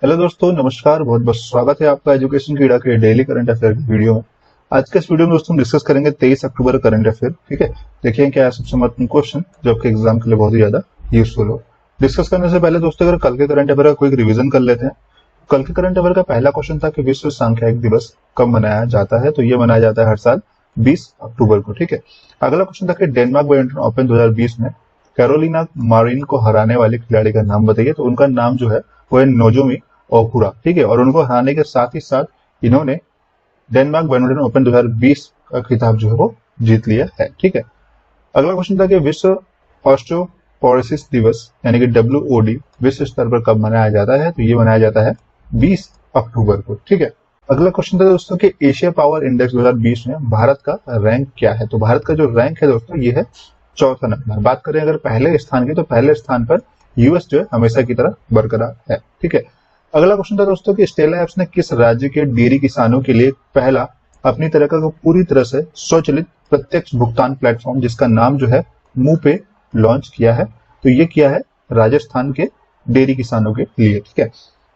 Hello दोस्तों, नमस्कार। बहुत बहुत स्वागत है आपका एजुकेशन कीड़ा के डेली करंट अफेयर की वीडियो में। आज के इस वीडियो में दोस्तों हम डिस्कस करेंगे 23 अक्टूबर करंट अफेयर। ठीक है, देखिए क्या है सबसे महत्वपूर्ण क्वेश्चन जो आपके एग्जाम के लिए बहुत ही ज्यादा यूजफुल हो। डिस्कस करने से पहले दोस्तों अगर कल के करंट अफेयर का क्विक रिविजन कर लेते हैं। कल के करंट अफेयर का पहला क्वेश्चन था कि विश्व सांख्यिकी दिवस कब मनाया जाता है। तो ये मनाया जाता है हर साल 20 अक्टूबर को। ठीक है, अगला क्वेश्चन था कि डेनमार्क बैडमिंटन ओपन 2020 में कैरोलिना मारिन को हराने वाले खिलाड़ी का नाम बताइए। तो उनका नाम जो है वो है नोजोमी ओकुरा। ठीक है, और उनको हराने के साथ ही साथ इन्होंने डेनमार्क बैडमिंटन ओपन 2020 का खिताब जो है वो जीत लिया है। ठीक है, अगला क्वेश्चन था कि विश्व ऑस्टियोपोरोसिस दिवस यानी कि WOD विश्व स्तर पर कब मनाया जाता है। तो ये मनाया जाता है 20 अक्टूबर को। ठीक है, अगला क्वेश्चन था दोस्तों कि एशिया पावर इंडेक्स 2020 में भारत का रैंक क्या है। तो भारत का जो रैंक है दोस्तों ये है चौथा नंबर। बात करें अगर पहले स्थान की, तो पहले स्थान पर यूएस जो है हमेशा की तरह बरकरार है। ठीक है, अगला क्वेश्चन था दोस्तों कि स्टेला एप्स ने किस राज्य के डेयरी किसानों के लिए पहला अपनी तरह का पूरी तरह से स्वचालित प्रत्यक्ष भुगतान प्लेटफॉर्म जिसका नाम जो है मुंह पे लॉन्च किया है। तो ये किया है राजस्थान के डेयरी किसानों के लिए। ठीक है,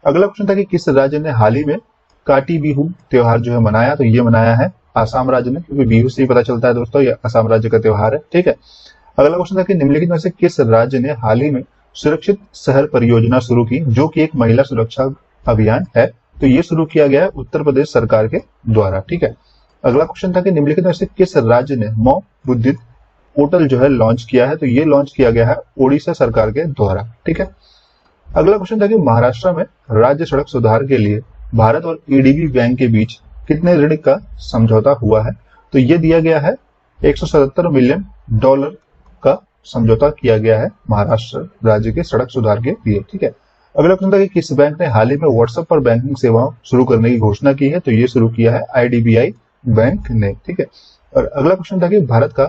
अगला क्वेश्चन था कि किस राज्य ने हाल ही में काटी बिहू त्योहार जो है मनाया। तो ये मनाया है आसाम राज्य ने, क्योंकि बिहू से ही पता चलता है दोस्तों ये आसाम राज्य का त्योहार है। ठीक है, अगला क्वेश्चन था कि निम्नलिखित में से किस राज्य ने हाल ही में सुरक्षित शहर परियोजना शुरू की जो कि एक महिला सुरक्षा अभियान है। तो ये शुरू किया गया है उत्तर प्रदेश सरकार के द्वारा। ठीक है, अगला क्वेश्चन था कि निम्नलिखित में से किस राज्य ने मौ बुद्धित पोर्टल जो है लॉन्च किया है। तो ये लॉन्च किया गया है ओडिशा सरकार के द्वारा। ठीक है, अगला क्वेश्चन था कि महाराष्ट्र में राज्य सड़क सुधार के लिए भारत और एडीबी बैंक के बीच कितने ऋण का समझौता हुआ है। तो ये दिया गया है $177 मिलियन का समझौता किया गया है महाराष्ट्र राज्य के सड़क सुधार के लिए। ठीक है, अगला क्वेश्चन था कि किस बैंक ने हाल ही में व्हाट्सएप पर बैंकिंग सेवाओं शुरू करने की घोषणा की है। तो ये शुरू किया है IDBI बैंक ने। ठीक है, और अगला क्वेश्चन था कि भारत का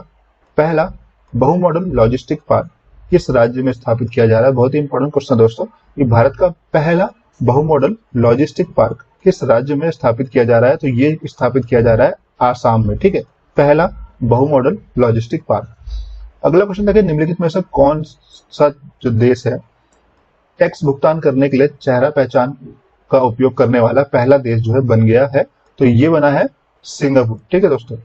पहला बहु मॉडल लॉजिस्टिक पार्क किस राज्य में स्थापित किया जा रहा है। बहुत ही इंपॉर्टेंट क्वेश्चन दोस्तों, कि भारत का पहला बहु मॉडल लॉजिस्टिक पार्क किस राज्य में स्थापित किया जा रहा है। तो ये स्थापित किया जा रहा है आसाम में। ठीक है, पहला बहु मॉडल लॉजिस्टिक पार्क। अगला क्वेश्चन था कि निम्नलिखित में से कौन सा जो देश है टैक्स भुगतान करने के लिए चेहरा पहचान का उपयोग करने वाला पहला देश जो है बन गया है। तो ये बना है सिंगापुर। ठीक है दोस्तों,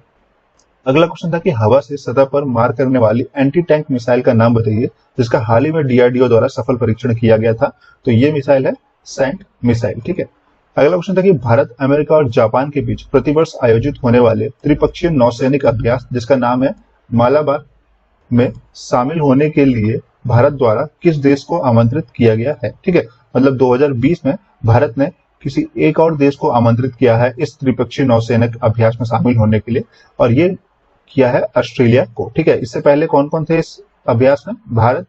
अगला क्वेश्चन था कि हवा से सतह पर मार करने वाली एंटी टैंक मिसाइल का नाम बताइए जिसका हाल ही में DRDO द्वारा सफल परीक्षण किया गया था। तो ये मिसाइल है सैंड मिसाइल। ठीक है, अगला क्वेश्चन था कि भारत, अमेरिका और जापान के बीच प्रतिवर्ष आयोजित होने वाले त्रिपक्षीय नौसैनिक अभ्यास जिसका नाम है मालाबार में शामिल होने के लिए भारत द्वारा किस देश को आमंत्रित किया गया है। ठीक है, मतलब 2020 में भारत ने किसी एक और देश को आमंत्रित किया है इस त्रिपक्षीय नौसैनिक अभ्यास में शामिल होने के लिए, और ये किया है ऑस्ट्रेलिया को। ठीक है, इससे पहले कौन कौन थे इस अभ्यास में, भारत,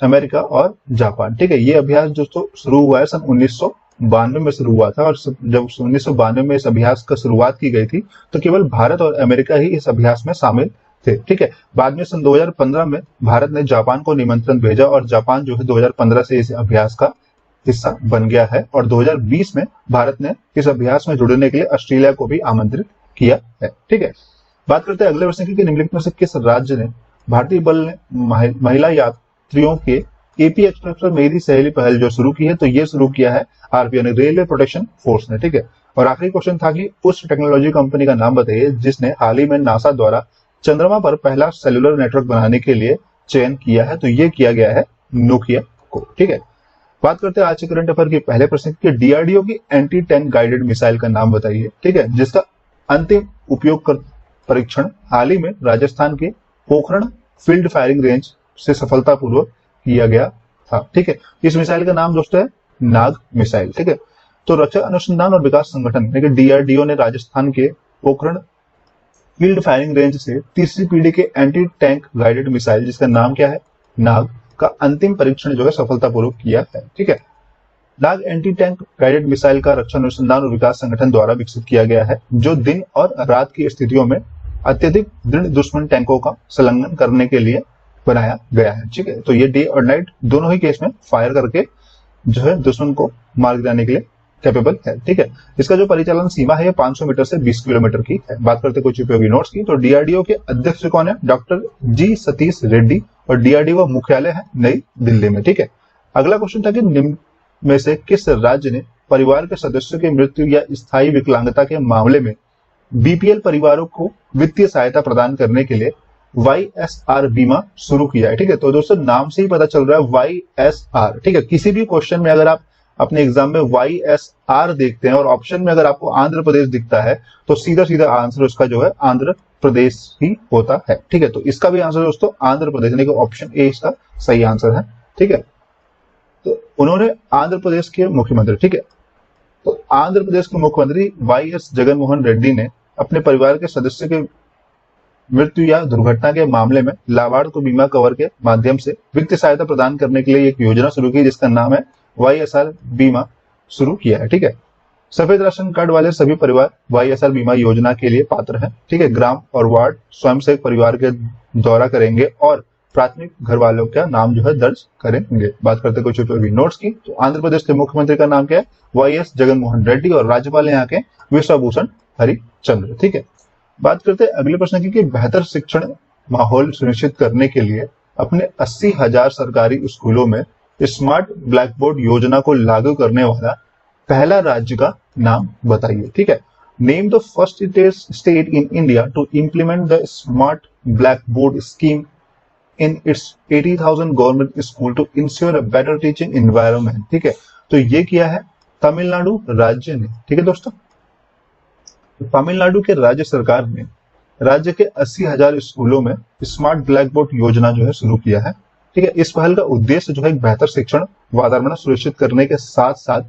अमेरिका और जापान। ठीक है, ये अभ्यास जो शुरू हुआ है सन 1992 में शुरू हुआ था, और जब 1992 में इस अभ्यास का शुरुआत की गई थी तो केवल भारत और अमेरिका ही इस अभ्यास में शामिल थे। ठीक है, बाद में सन 2015 में भारत ने जापान को निमंत्रण भेजा और जापान जो है 2015 से इस अभ्यास का हिस्सा बन गया है, और 2020 में भारत ने इस अभ्यास में जुड़ने के लिए ऑस्ट्रेलिया को भी आमंत्रित किया है। ठीक है, बात करते हैं अगले प्रश्न की कि निम्नलिखित में से किस राज्य ने भारतीय बल ने महिला यात्रियों के AP एक्सप्रेस पर मेरी सहेली पहल जो शुरू की है। तो ये शुरू किया है RP यानी रेलवे प्रोटेक्शन फोर्स ने। ठीक है, और आखिरी क्वेश्चन था कि उस टेक्नोलॉजी कंपनी का नाम बताइए जिसने हाल ही में नासा द्वारा चंद्रमा पर पहला सेलुलर नेटवर्क बनाने के लिए चयन किया है। तो ये किया गया है नोकिया को। ठीक है, बात करते हैं आज के करंट अफेयर के पहले प्रश्न की DRDO की एंटी टैंक गाइडेड मिसाइल का नाम बताइए। ठीक है, जिसका अंतिम उपयोग परीक्षण हाल ही में राजस्थान के पोखरण फील्ड फायरिंग रेंज से सफलतापूर्वक किया गया था। ठीक है, इस मिसाइल का नाम दोस्तों है नाग मिसाइल। ठीक है, तो रक्षा अनुसंधान और विकास संगठन DRDO ने राजस्थान के पोखरण फील्ड फायरिंग रेंज से तीसरी पीढ़ी के एंटी टैंक गाइडेड मिसाइल जिसका नाम क्या है नाग का अंतिम परीक्षण जो है सफलतापूर्वक किया है। ठीक है, नाग एंटी टैंक गाइडेड मिसाइल का रक्षा अनुसंधान और विकास संगठन द्वारा विकसित किया गया है जो दिन और रात की स्थितियों में अत्यधिक दृढ़ दुश्मन टैंकों का संलग्न करने के लिए बनाया गया है। ठीक है, तो ये डे और नाइट दोनों ही केस में फायर करके जो है दुश्मन को मार गिराने के लिए कैपेबल है। ठीक है, इसका जो परिचालन सीमा है 500 मीटर से 20 किलोमीटर की है। बात करते हैं कुछ उपयोगी नोट्स की, तो DRDO के अध्यक्ष कौन है, डॉक्टर G सतीश रेड्डी, और DRDO मुख्यालय है नई दिल्ली में। ठीक है, अगला क्वेश्चन था कि में से किस राज्य ने परिवार के सदस्यों की मृत्यु या स्थायी विकलांगता के मामले में बीपीएल परिवारों को वित्तीय सहायता प्रदान करने के लिए वाईएसआर बीमा शुरू किया है? ठीक है, तो दोस्तों नाम से ही पता चल रहा है वाईएसआर। ठीक है, किसी भी क्वेश्चन में अगर आप अपने एग्जाम में वाईएसआर देखते हैं और ऑप्शन में अगर आपको आंध्र प्रदेश दिखता है तो सीधा सीधा आंसर उसका जो है आंध्र प्रदेश ही होता है। ठीक है, तो इसका भी आंसर दोस्तों आंध्र प्रदेश, यानी कि ऑप्शन ए इसका सही आंसर है। ठीक है, तो उन्होंने आंध्र प्रदेश के मुख्यमंत्री, ठीक है, तो आंध्र प्रदेश के मुख्यमंत्री वाईएस जगनमोहन रेड्डी ने अपने परिवार के सदस्य के मृत्यु या दुर्घटना के मामले में लाभार्थी को बीमा कवर के माध्यम से वित्तीय सहायता प्रदान करने के लिए एक योजना शुरू की जिसका नाम है वाईएसआर बीमा शुरू किया है। ठीक है, सफेद राशन कार्ड वाले सभी परिवार वाईएसआर बीमा योजना के लिए पात्र हैं। ठीक है, ग्राम और वार्ड स्वयं से परिवार के दौरा करेंगे और प्राथमिक घर वालों का नाम जो है दर्ज करेंगे। बात करते कुछ उपयोगी नोट्स की, तो आंध्र प्रदेश के मुख्यमंत्री का नाम क्या है? वाईएस जगनमोहन रेड्डी, और राज्यपाल यहाँ के विश्वभूषण हरिचंद्र। ठीक है, बात करते हैं अगले प्रश्न की कि बेहतर शिक्षण माहौल सुनिश्चित करने के लिए अपने 80,000 सरकारी स्कूलों में स्मार्ट ब्लैक बोर्ड योजना को लागू करने वाला पहला राज्य का नाम बताइए। ठीक है, name the first state in India to implement the smart blackboard scheme in its 80,000 government school to ensure a better teaching environment. ठीक है, तो ये किया है तमिलनाडु राज्य ने। ठीक है दोस्तों, तमिलनाडु के राज्य सरकार ने राज्य के 80,000 स्कूलों में स्मार्ट ब्लैक बोर्ड योजना जो है शुरू किया है। ठीक है, इस पहल का उद्देश्य जो है एक बेहतर शिक्षण वातावरण सुनिश्चित करने के साथ साथ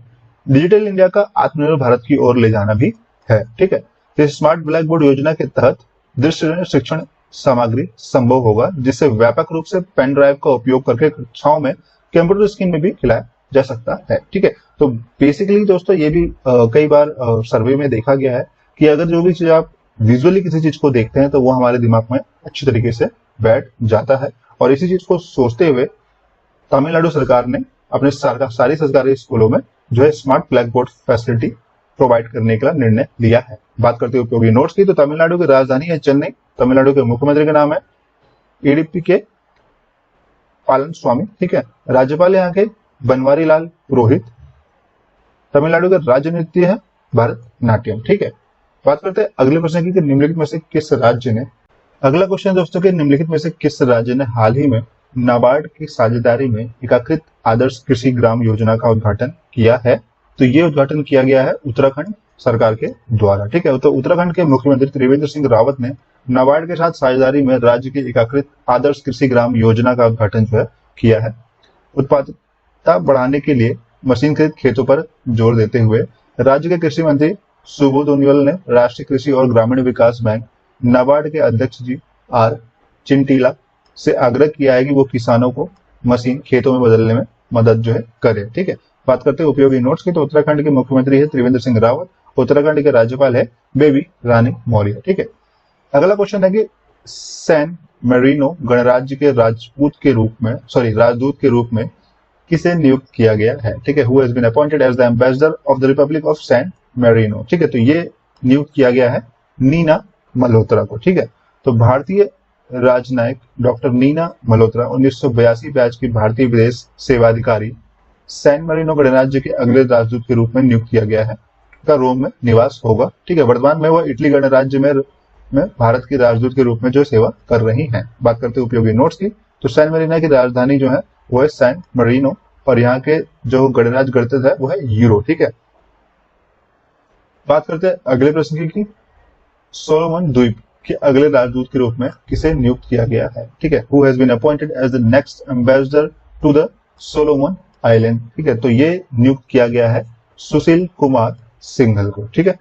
डिजिटल इंडिया का आत्मनिर्भर भारत की ओर ले जाना भी है। ठीक है, तो स्मार्ट ब्लैक बोर्ड योजना के तहत दृश्य शिक्षण सामग्री संभव होगा जिससे व्यापक रूप से पेन ड्राइव का उपयोग करके कक्षाओं में कंप्यूटर स्क्रीन में भी खिलाया जा सकता है। ठीक है, तो बेसिकली दोस्तों ये भी कई बार सर्वे में देखा गया है कि अगर जो भी चीज आप विजुअली किसी चीज को देखते हैं तो वो हमारे दिमाग में अच्छी तरीके से बैठ जाता है, और इसी चीज को सोचते हुए तमिलनाडु सरकार ने अपने सारी सरकारी स्कूलों में जो है smart black board facility provide करने का निर्णय लिया है। बात करते हैं उपयोगी नोट्स की, तो तमिलनाडु की राजधानी है चेन्नई, तमिलनाडु के मुख्यमंत्री का नाम है एडीपी के पालन स्वामी। ठीक है, राज्यपाल यहाँ के बनवारी लाल पुरोहित, तमिलनाडु का राज्य नृत्य है भरतनाट्यम। ठीक है, बात करते हैं अगले प्रश्न की कि निम्नलिखित में से किस राज्य ने, अगला क्वेश्चन दोस्तों के निम्नलिखित में से किस राज्य ने हाल ही में नाबार्ड की साझेदारी में एकीकृत आदर्श कृषि ग्राम योजना का उद्घाटन किया है? तो ये उद्घाटन किया गया है उत्तराखंड सरकार के द्वारा। ठीक है, तो उत्तराखंड के मुख्यमंत्री त्रिवेंद्र सिंह रावत ने नाबार्ड के साथ साझेदारी में राज्य की एकीकृत आदर्श कृषि ग्राम योजना का उद्घाटन जो है किया है। उत्पादकता बढ़ाने के लिए मशीन खरीद खेतों पर जोर देते हुए राज्य के कृषि मंत्री सुबोध उनियाल ने राष्ट्रीय कृषि और ग्रामीण विकास बैंक नाबार्ड के अध्यक्ष जी आर चिंटीला से आग्रह किया है कि वो किसानों को मशीन खेतों में बदलने में मदद जो है करे। ठीक है, बात करते हैं उपयोगी नोट्स की, तो उत्तराखंड के मुख्यमंत्री है त्रिवेंद्र सिंह रावत, उत्तराखंड के राज्यपाल है बेबी रानी मौर्य। ठीक है, अगला क्वेश्चन है कि सैन मेरिनो गणराज्य के राजदूत के रूप में किसे नियुक्त किया गया है? ठीक है, who has been appointed as the ambassador of the Republic of San Marino. ठीक है, तो ये नियुक्त किया गया है नीना मल्होत्रा को। ठीक है, तो भारतीय राजनयिक डॉक्टर नीना मल्होत्रा 1982 बैच की भारतीय विदेश सेवा अधिकारी सैन मेरिनो गणराज्य के अगले राजदूत के रूप में नियुक्त किया गया है, का रोम में निवास होगा। ठीक है, वर्तमान में वह इटली गणराज्य में भारत की राजदूत के रूप में जो सेवा कर रही हैं। बात करते हैं उपयोगी नोट्स की, तो सैन मेरिनो की राजधानी जो है वो है सैन मेरिनो, और यहाँ के जो गणराज्य गणतंत्र है वो है यूरो। ठीक है, बात करते हैं अगले प्रश्न की, सोलोमन द्वीप के अगले राजदूत के रूप में किसे नियुक्त किया गया है? ठीक है, who has been appointed as the next ambassador to the Solomon Island. ठीक है, तो ये नियुक्त किया गया है सुशील कुमार सिंघल को। ठीक है,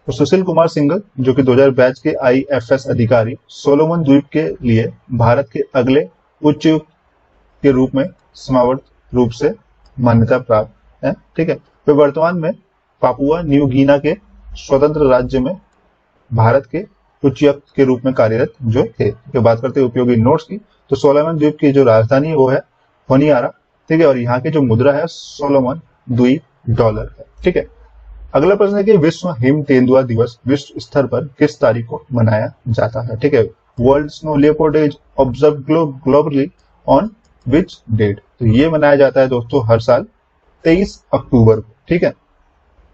तो सुशील कुमार सिंघल जो कि 2000 बैच के IFS अधिकारी सोलोमन द्वीप के लिए भारत के अगले उच्चायुक्त के रूप में समावर्त रूप से मान्यता प्राप्त है। ठीक है, वे वर्तमान में पापुआ न्यू गिना के स्वतंत्र राज्य में भारत के उच्चायुक्त के रूप में कार्यरत जो थे। तो बात करते हैं उपयोगी नोट्स की, तो सोलोमन द्वीप की जो राजधानी है वो है होनियारा। ठीक है, और यहाँ की जो मुद्रा है सोलोमन द्वीप डॉलर है। ठीक है, अगला प्रश्न है कि विश्व हिम तेंदुआ दिवस विश्व स्तर पर किस तारीख को मनाया जाता है? ठीक है, world snow leopard is observe globally on which date? तो ये मनाया जाता है दोस्तों हर साल 23 अक्टूबर को, ठीक है।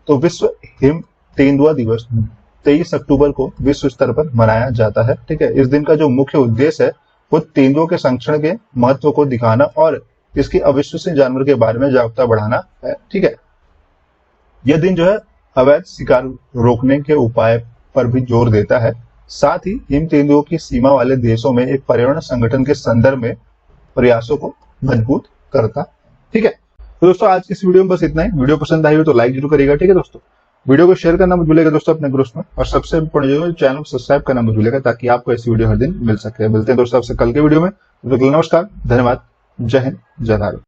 तो विश्व हिम तेंदुआ दिवस 23 अक्टूबर को विश्व स्तर पर मनाया जाता है, ठीक है। इस दिन का जो मुख्य उद्देश्य है वो तेंदुओं के संरक्षण के महत्व को दिखाना और इसके अविश्वसनीय जानवर के बारे में जागरूकता बढ़ाना है, ठीक है। यह दिन जो है अवैध शिकार रोकने के उपाय पर भी जोर देता है। साथ ही हिम तेंदुओं की सीमा वाले देशों में एक पर्यावरण संगठन के संदर्भ में प्रयासों को मजबूत करता, ठीक है। तो दोस्तों आज की इस वीडियो में बस इतना ही। वीडियो पसंद आई हो तो लाइक जरूर करिएगा, ठीक है दोस्तों। वीडियो को शेयर करना मत भूलिएगा दोस्तों अपने ग्रुप्स में, और सबसे इम्पोर्टेंट चैनल को सब्सक्राइब करना मत भूलिएगा ताकि आपको ऐसी वीडियो हर दिन मिल सके। मिलते हैं दोस्तों आपसे कल के वीडियो में। नमस्कार, धन्यवाद, जय हिंद, जय भारत।